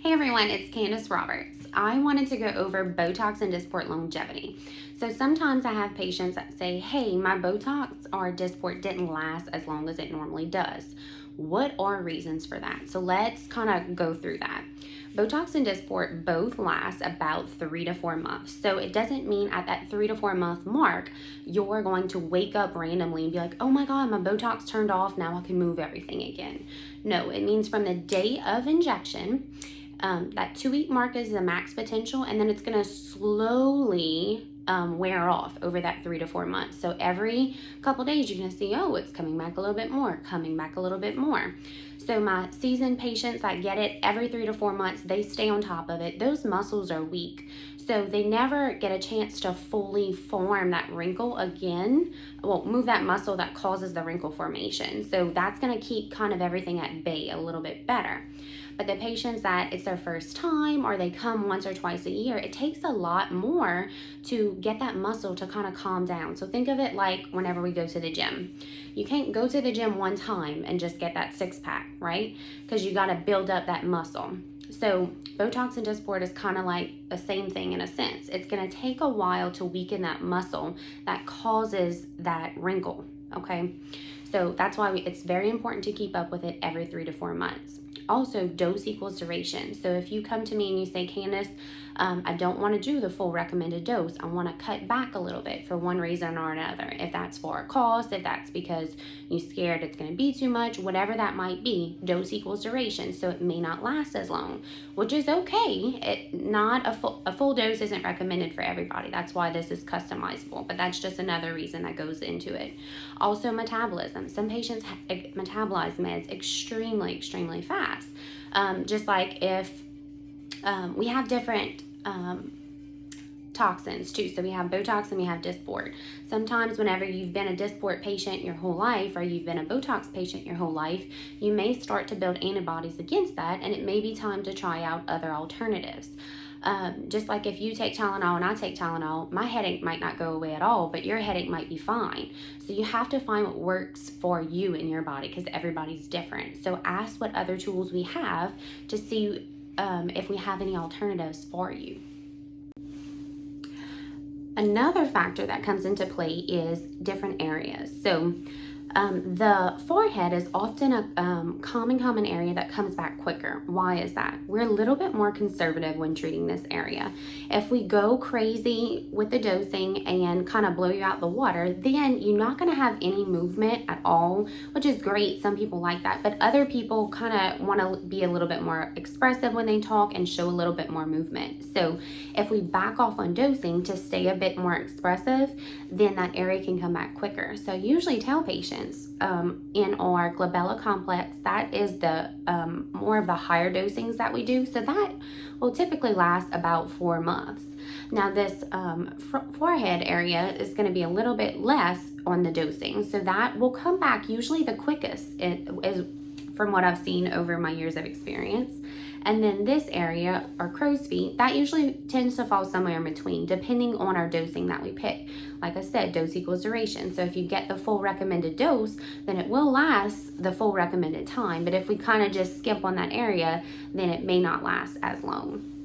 Hey everyone, it's Candace Roberts. I wanted to go over Botox and Dysport longevity. So sometimes I have patients that say, hey, my Botox or Dysport didn't last as long as it normally does. What are reasons for that? So let's kind of go through that. Botox and Dysport both last about 3 to 4 months. So it doesn't mean at that 3 to 4 month mark, you're going to wake up randomly and be like, oh my God, my Botox turned off, now I can move everything again. No, it means from the day of injection, that 2-week mark is the max potential, and then it's going to slowly wear off over that 3 to 4 months. So every couple days you're going to see, oh, it's coming back a little bit more, coming back a little bit more. So my seasoned patients that get it every 3 to 4 months, they stay on top of it. Those muscles are weak, so they never get a chance to fully form that wrinkle again. Well, move that muscle that causes the wrinkle formation. So that's going to keep kind of everything at bay a little bit better. But the patients that it's their first time or they come once or twice a year, it takes a lot more to get that muscle to kind of calm down. So think of it like whenever we go to the gym. You can't go to the gym one time and just get that 6-pack, right? Because you got to build up that muscle. So Botox and Dysport is kind of like the same thing in a sense. It's going to take a while to weaken that muscle that causes that wrinkle, okay? So that's why it's very important to keep up with it every 3 to 4 months. Also, dose equals duration. So if you come to me and you say, Candace, I don't want to do the full recommended dose. I want to cut back a little bit for one reason or another. If that's for a cost, if that's because you're scared it's going to be too much, whatever that might be, dose equals duration. So it may not last as long, which is okay. A full dose isn't recommended for everybody. That's why this is customizable, but that's just another reason that goes into it. Also, metabolism. Some patients metabolize meds extremely fast. Just like if we have different toxins too. So we have Botox and we have Dysport. Sometimes whenever you've been a Dysport patient your whole life or you've been a Botox patient your whole life, you may start to build antibodies against that, and it may be time to try out other alternatives. Just like if you take Tylenol and I take Tylenol, my headache might not go away at all, but your headache might be fine. So you have to find what works for you in your body because everybody's different. So ask what other tools we have to see if we have any alternatives for you. Another factor that comes into play is different areas. So the forehead is often a common area that comes back quicker. Why is that? We're a little bit more conservative when treating this area. If we go crazy with the dosing and kind of blow you out the water, then you're not going to have any movement at all, which is great. Some people like that, but other people kind of want to be a little bit more expressive when they talk and show a little bit more movement. So if we back off on dosing to stay a bit more expressive, then that area can come back quicker. So I usually tell patients in our glabella complex, that is the more of the higher dosings that we do. So that will typically last about 4 months. Now this forehead area is going to be a little bit less on the dosing. So that will come back usually the quickest, it is from what I've seen over my years of experience. And then this area, or crow's feet, that usually tends to fall somewhere in between, depending on our dosing that we pick. Like I said, dose equals duration. So if you get the full recommended dose, then it will last the full recommended time. But if we kind of just skip on that area, then it may not last as long.